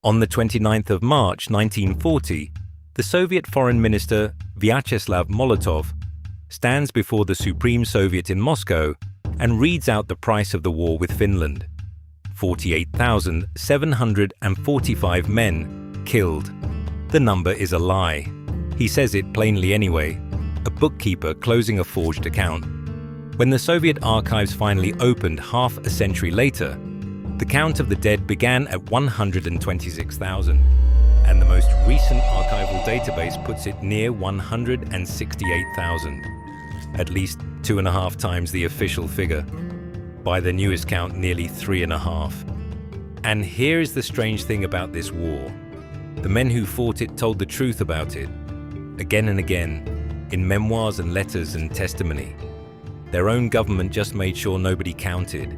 On the 29th of March 1940, the Soviet Foreign Minister Vyacheslav Molotov stands before the Supreme Soviet in Moscow and reads out the price of the war with Finland. 48,745 men killed. The number is a lie. He says it plainly anyway, a bookkeeper closing a forged account. When the Soviet archives finally opened half a century later, the count of the dead began at 126,000, and the most recent archival database puts it near 168,000, at least 2.5 times the official figure. By the newest count, nearly 3.5. And here is the strange thing about this war. The men who fought it told the truth about it, again and again, in memoirs and letters and testimony. Their own government just made sure nobody counted.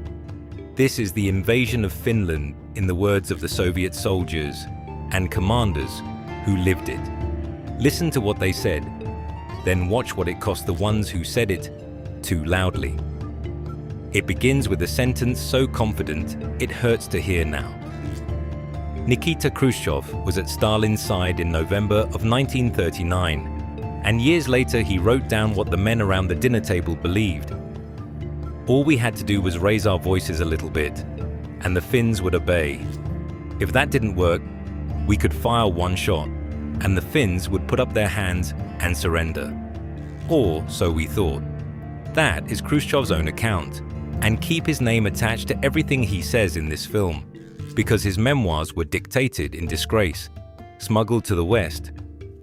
This is the invasion of Finland, in the words of the Soviet soldiers and commanders who lived it. Listen to what they said, then watch what it cost the ones who said it too loudly. It begins with a sentence so confident it hurts to hear now. Nikita Khrushchev was at Stalin's side in November of 1939, and years later he wrote down what the men around the dinner table believed. All we had to do was raise our voices a little bit, and the Finns would obey. If that didn't work, we could fire one shot, and the Finns would put up their hands and surrender. Or so we thought. That is Khrushchev's own account, and keep his name attached to everything he says in this film, because his memoirs were dictated in disgrace, smuggled to the West,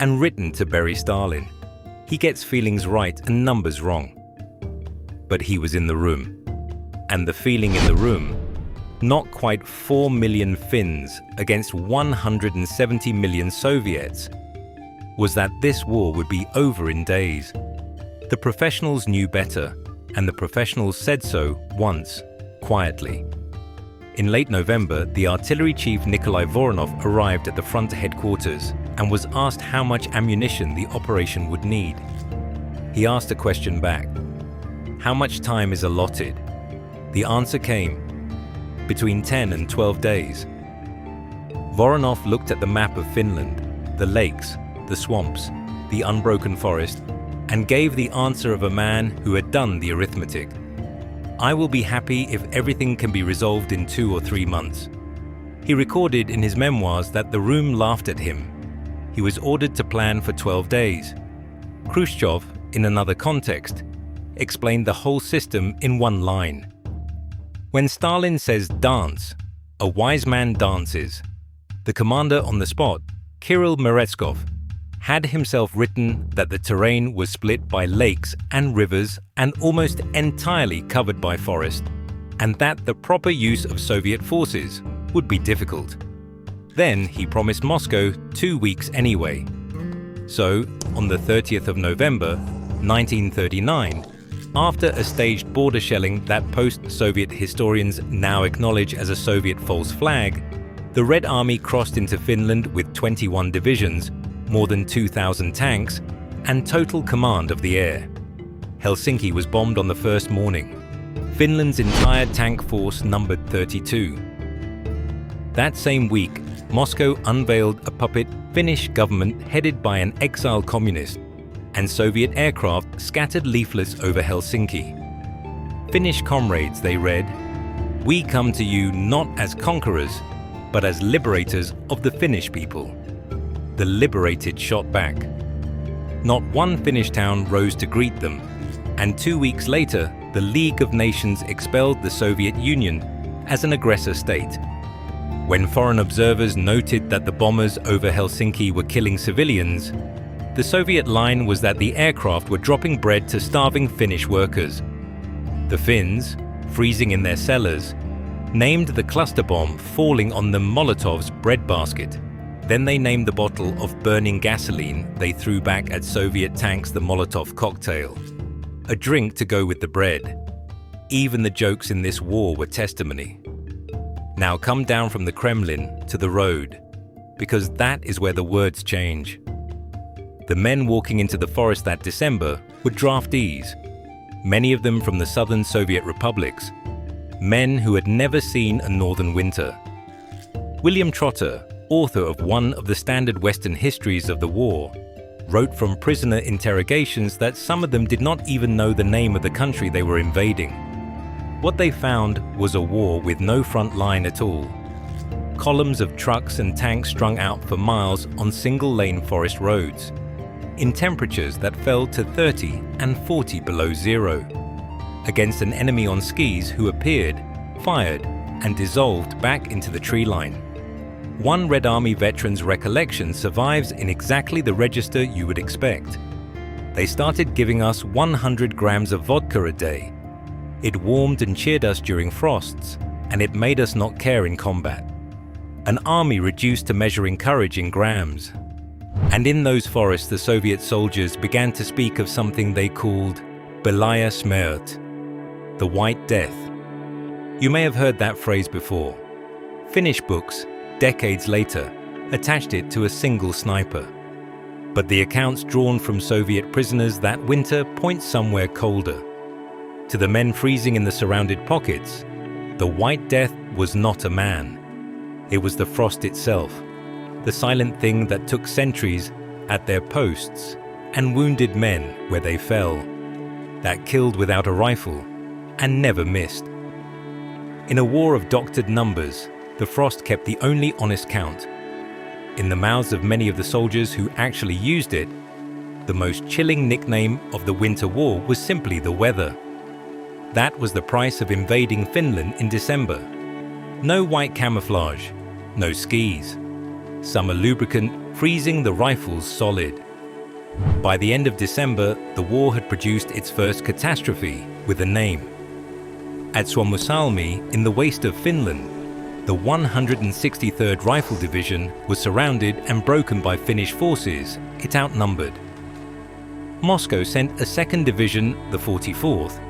and written to bury Stalin. He gets feelings right and numbers wrong. But he was in the room. And the feeling in the room, not quite 4 million Finns against 170 million Soviets, was that this war would be over in days. The professionals knew better, and the professionals said so once, quietly. In late November, the artillery chief Nikolai Voronov arrived at the front headquarters and was asked how much ammunition the operation would need. He asked a question back. How much time is allotted? The answer came, between 10 and 12 days. Voronov looked at the map of Finland, the lakes, the swamps, the unbroken forest, and gave the answer of a man who had done the arithmetic. I will be happy if everything can be resolved in 2 or 3 months. He recorded in his memoirs that the room laughed at him. He was ordered to plan for 12 days. Khrushchev, in another context, explained the whole system in one line. When Stalin says dance, a wise man dances. The commander on the spot, Kirill Merezhkov, had himself written that the terrain was split by lakes and rivers and almost entirely covered by forest, and that the proper use of Soviet forces would be difficult. Then he promised Moscow 2 weeks anyway. So, on the 30th of November, 1939, after a staged border shelling that post-Soviet historians now acknowledge as a Soviet false flag, the Red Army crossed into Finland with 21 divisions, more than 2,000 tanks, and total command of the air. Helsinki was bombed on the first morning. Finland's entire tank force numbered 32. That same week, Moscow unveiled a puppet Finnish government headed by an exiled communist, and Soviet aircraft scattered leaflets over Helsinki. Finnish comrades, they read, "We come to you not as conquerors, but as liberators of the Finnish people." The liberated shot back. Not one Finnish town rose to greet them, and 2 weeks later, the League of Nations expelled the Soviet Union as an aggressor state. When foreign observers noted that the bombers over Helsinki were killing civilians, the Soviet line was that the aircraft were dropping bread to starving Finnish workers. The Finns, freezing in their cellars, named the cluster bomb falling on the Molotov's breadbasket. Then they named the bottle of burning gasoline they threw back at Soviet tanks the Molotov cocktail. A drink to go with the bread. Even the jokes in this war were testimony. Now come down from the Kremlin to the road, because that is where the words change. The men walking into the forest that December were draftees, many of them from the southern Soviet republics, men who had never seen a northern winter. William Trotter, author of one of the standard Western histories of the war, wrote from prisoner interrogations that some of them did not even know the name of the country they were invading. What they found was a war with no front line at all. Columns of trucks and tanks strung out for miles on single-lane forest roads, in temperatures that fell to 30 and 40 below zero, against an enemy on skis who appeared, fired, and dissolved back into the tree line. One Red Army veteran's recollection survives in exactly the register you would expect. They started giving us 100 grams of vodka a day. It warmed and cheered us during frosts, and it made us not care in combat. An army reduced to measuring courage in grams. And in those forests, the Soviet soldiers began to speak of something they called Belaya Smert, the White Death. You may have heard that phrase before. Finnish books, decades later, attached it to a single sniper. But the accounts drawn from Soviet prisoners that winter point somewhere colder. To the men freezing in the surrounded pockets, the White Death was not a man. It was the frost itself, the silent thing that took sentries at their posts and wounded men where they fell, that killed without a rifle and never missed. In a war of doctored numbers, the frost kept the only honest count. In the mouths of many of the soldiers who actually used it, the most chilling nickname of the winter war was simply the weather. That was the price of invading Finland in December. No white camouflage, no skis. Summer lubricant freezing the rifles solid. By the end of December, the war had produced its first catastrophe with a name. At Suomussalmi, in the waste of Finland, the 163rd Rifle Division was surrounded and broken by Finnish forces it outnumbered. Moscow sent a second division, the 44th,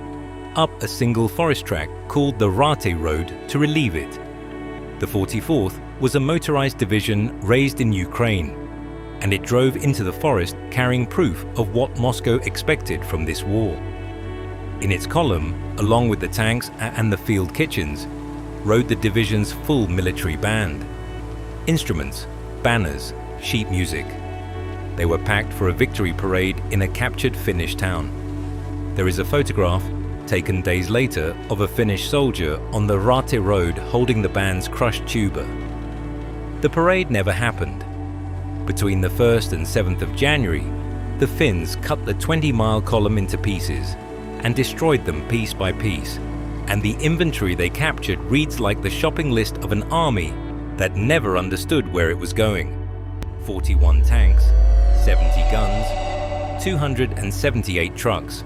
up a single forest track called the Rate Road to relieve it. The 44th was a motorized division raised in Ukraine, and it drove into the forest carrying proof of what Moscow expected from this war. In its column, along with the tanks and the field kitchens, rode the division's full military band. Instruments, banners, sheet music. They were packed for a victory parade in a captured Finnish town. There is a photograph, taken days later, of a Finnish soldier on the Rate Road holding the band's crushed tuba. The parade never happened. Between the 1st and 7th of January, the Finns cut the 20-mile column into pieces and destroyed them piece by piece, and the inventory they captured reads like the shopping list of an army that never understood where it was going. 41 tanks, 70 guns, 278 trucks,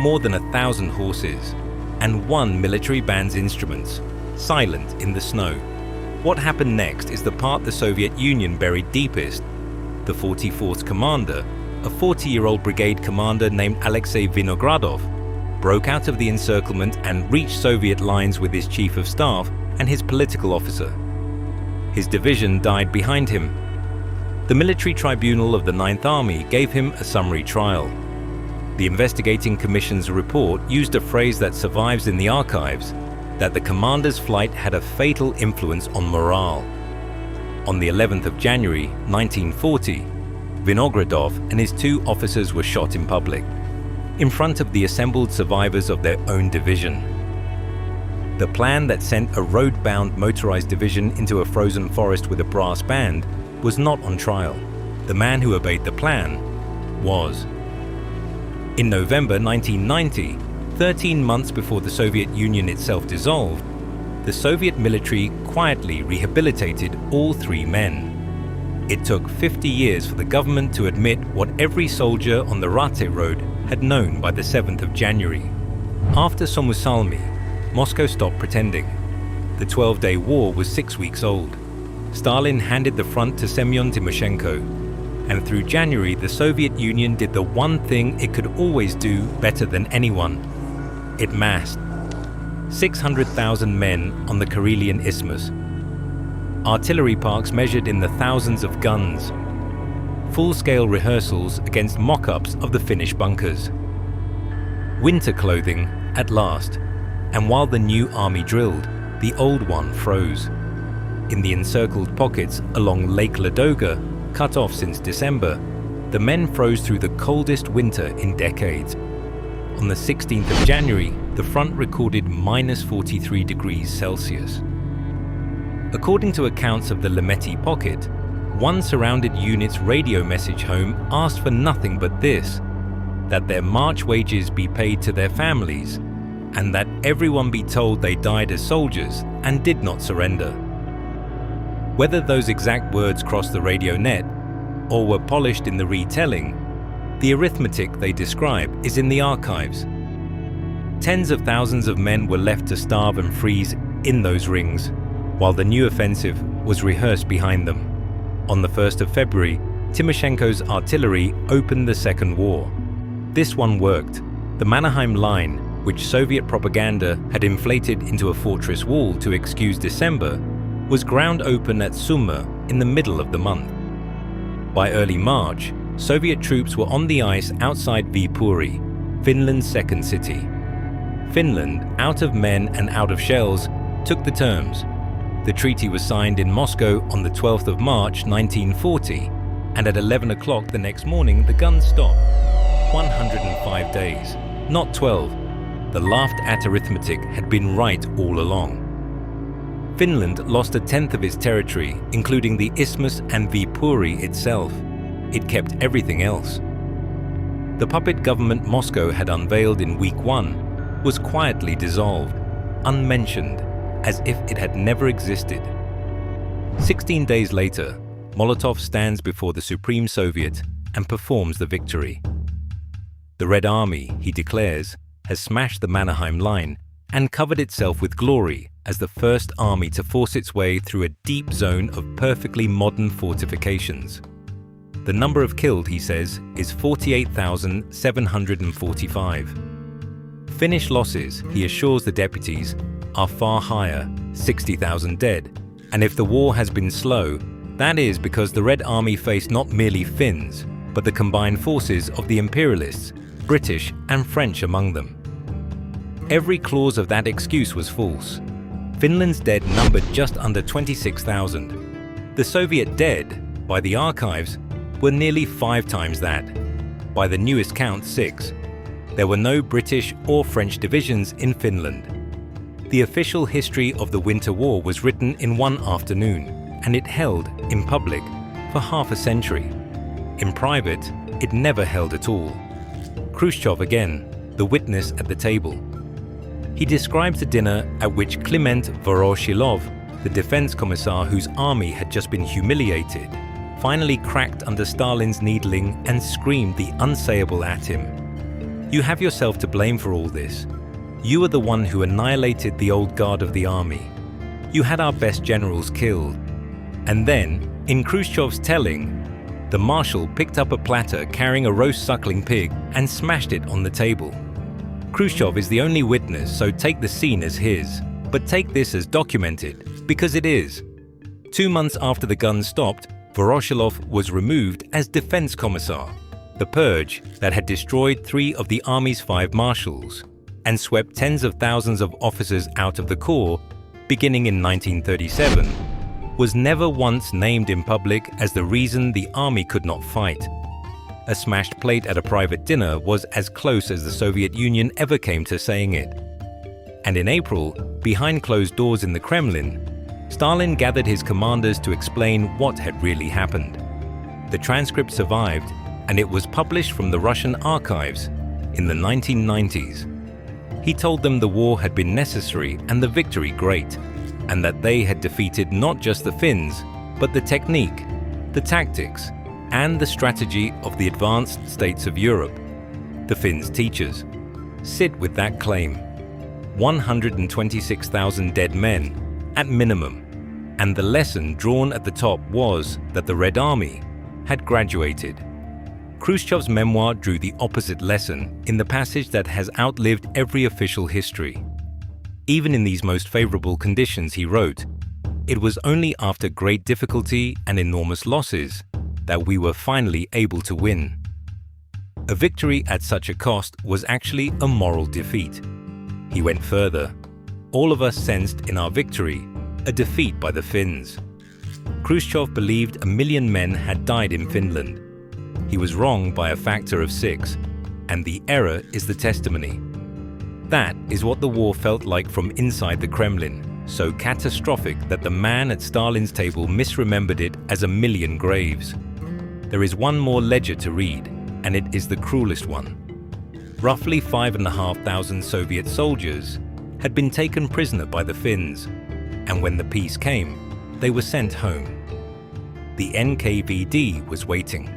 more than 1,000 horses, and one military band's instruments, silent in the snow. What happened next is the part the Soviet Union buried deepest. The 44th commander, a 40-year-old brigade commander named Alexei Vinogradov, broke out of the encirclement and reached Soviet lines with his chief of staff and his political officer. His division died behind him. The military tribunal of the 9th Army gave him a summary trial. The investigating commission's report used a phrase that survives in the archives, that the commander's flight had a fatal influence on morale. On the 11th of January 1940, Vinogradov and his 2 officers were shot in public, in front of the assembled survivors of their own division. The plan that sent a road-bound motorized division into a frozen forest with a brass band was not on trial. The man who obeyed the plan was. In November 1990, 13 months before the Soviet Union itself dissolved, the Soviet military quietly rehabilitated all 3 men. It took 50 years for the government to admit what every soldier on the Rate Road had known by the 7th of January. After Suomussalmi, Moscow stopped pretending. The 12-day war was 6 weeks old. Stalin handed the front to Semyon Timoshenko, and through January the Soviet Union did the one thing it could always do better than anyone. It massed 600,000 men on the Karelian Isthmus. Artillery parks measured in the thousands of guns. Full-scale rehearsals against mock-ups of the Finnish bunkers. Winter clothing at last, and while the new army drilled, the old one froze. in the encircled pockets along Lake Ladoga, cut off since December, the men froze through the coldest winter in decades. On the 16th of January, the front recorded minus 43 degrees Celsius. According to accounts of the Lemeti pocket, one surrounded unit's radio message home asked for nothing but this: that their March wages be paid to their families, and that everyone be told they died as soldiers and did not surrender. Whether those exact words crossed the radio net or were polished in the retelling, the arithmetic they describe is in the archives. Tens of thousands of men were left to starve and freeze in those rings, while the new offensive was rehearsed behind them. On the 1st of February, Timoshenko's artillery opened the Second War. This one worked. The Mannerheim Line, which Soviet propaganda had inflated into a fortress wall to excuse December, was ground open at Sumy in the middle of the month. By early March, Soviet troops were on the ice outside Viipuri, Finland's second city. Finland, out of men and out of shells, took the terms. The treaty was signed in Moscow on the 12th of March 1940, and at 11 o'clock the next morning the guns stopped. 105 days, not 12. The laughed-at arithmetic had been right all along. Finland lost a tenth of its territory, including the isthmus and Viipuri itself. It kept everything else. The puppet government Moscow had unveiled in week 1 was quietly dissolved, unmentioned, as if it had never existed. 16 days later, Molotov stands before the Supreme Soviet and performs the victory. The Red Army, he declares, has smashed the Mannerheim Line and covered itself with glory as the first army to force its way through a deep zone of perfectly modern fortifications. The number of killed, he says, is 48,745. Finnish losses, he assures the deputies, are far higher, 60,000 dead, and if the war has been slow, that is because the Red Army faced not merely Finns, but the combined forces of the imperialists, British and French among them. Every clause of that excuse was false. Finland's dead numbered just under 26,000. The Soviet dead, by the archives, were nearly 5 times that. By the newest count, 6. There were no British or French divisions in Finland. The official history of the Winter War was written in one afternoon, and it held, in public, for half a century. In private, it never held at all. Khrushchev again, the witness at the table. He describes the dinner at which Kliment Voroshilov, the defense commissar whose army had just been humiliated, finally cracked under Stalin's needling and screamed the unsayable at him. "You have yourself to blame for all this. You are the one who annihilated the old guard of the army. You had our best generals killed." And then, in Khrushchev's telling, the marshal picked up a platter carrying a roast suckling pig and smashed it on the table. Khrushchev is the only witness, so take the scene as his. But take this as documented, because it is. 2 months after the guns stopped, Voroshilov was removed as defense commissar, the purge that had destroyed 3 of the army's 5 marshals and swept tens of thousands of officers out of the corps, beginning in 1937, was never once named in public as the reason the army could not fight. A smashed plate at a private dinner was as close as the Soviet Union ever came to saying it. And in April, behind closed doors in the Kremlin, Stalin gathered his commanders to explain what had really happened. The transcript survived, and it was published from the Russian archives in the 1990s. He told them the war had been necessary and the victory great, and that they had defeated not just the Finns, but the technique, the tactics, and the strategy of the advanced states of Europe, the Finns' teachers. Sit with that claim. 126,000 dead men, at minimum, and the lesson drawn at the top was that the Red Army had graduated. Khrushchev's memoir drew the opposite lesson in the passage that has outlived every official history. Even in these most favorable conditions, he wrote, "It was only after great difficulty and enormous losses that we were finally able to win." A victory at such a cost was actually a moral defeat. He went further. All of us sensed in our victory a defeat by the Finns. Khrushchev believed 1 million men had died in Finland. He was wrong by a factor of 6, and the error is the testimony. That is what the war felt like from inside the Kremlin, so catastrophic that the man at Stalin's table misremembered it as 1 million graves. There is one more ledger to read, and it is the cruelest one. Roughly 5,500 Soviet soldiers had been taken prisoner by the Finns, and when the peace came, they were sent home. The NKVD was waiting.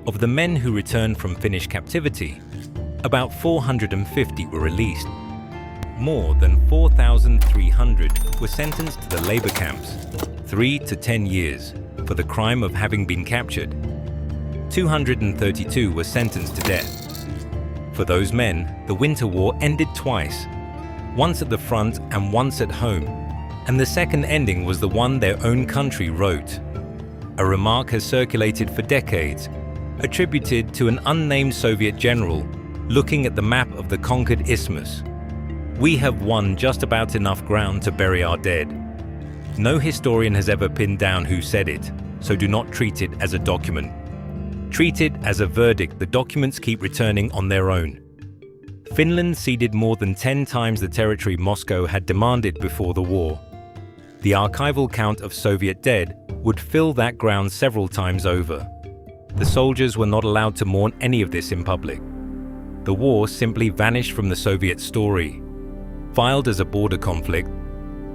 Of the men who returned from Finnish captivity, about 450 were released. More than 4,300 were sentenced to the labor camps, 3 to 10 years, for the crime of having been captured. 232 were sentenced to death. For those men, the Winter War ended twice, once at the front and once at home, and the second ending was the one their own country wrote. A remark has circulated for decades, attributed to an unnamed Soviet general looking at the map of the conquered isthmus. "We have won just about enough ground to bury our dead." No historian has ever pinned down who said it, so do not treat it as a document. Treat it as a verdict the documents keep returning on their own. Finland ceded more than 10 times the territory Moscow had demanded before the war. The archival count of Soviet dead would fill that ground several times over. The soldiers were not allowed to mourn any of this in public. The war simply vanished from the Soviet story, filed as a border conflict,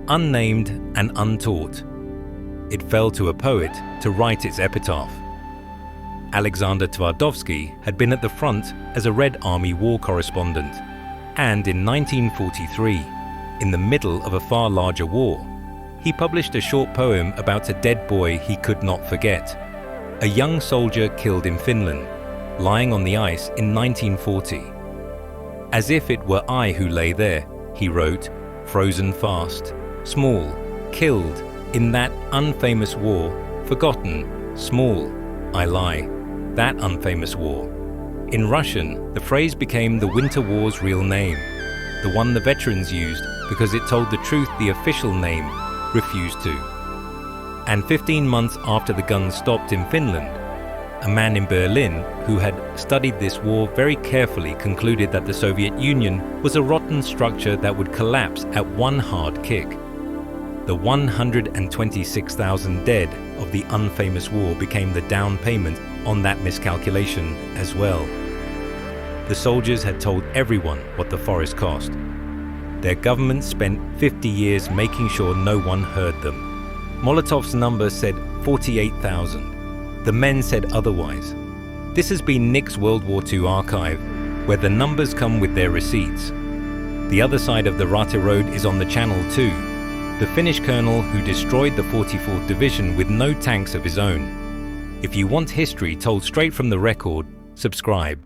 unnamed and untaught. It fell to a poet to write its epitaph. Alexander Twardowski had been at the front as a Red Army war correspondent, and in 1943, in the middle of a far larger war, he published a short poem about a dead boy he could not forget, a young soldier killed in Finland, lying on the ice in 1940. "As if it were I who lay there," he wrote, "frozen fast, small, killed in that unfamous war, forgotten, small, I lie, that unfamous war." In Russian, the phrase became the Winter War's real name, the one the veterans used because it told the truth the official name refused to. And 15 months after the guns stopped in Finland, a man in Berlin who had studied this war very carefully concluded that the Soviet Union was a rotten structure that would collapse at one hard kick. The 126,000 dead of the unfamous war became the down payment on that miscalculation as well. The soldiers had told everyone what the forest cost. Their government spent 50 years making sure no one heard them. Molotov's number said 48,000. The men said otherwise. This has been Nick's World War II archive, where the numbers come with their receipts. The other side of the Rata Road is on the channel too. The Finnish colonel who destroyed the 44th Division with no tanks of his own. If you want history told straight from the record, subscribe.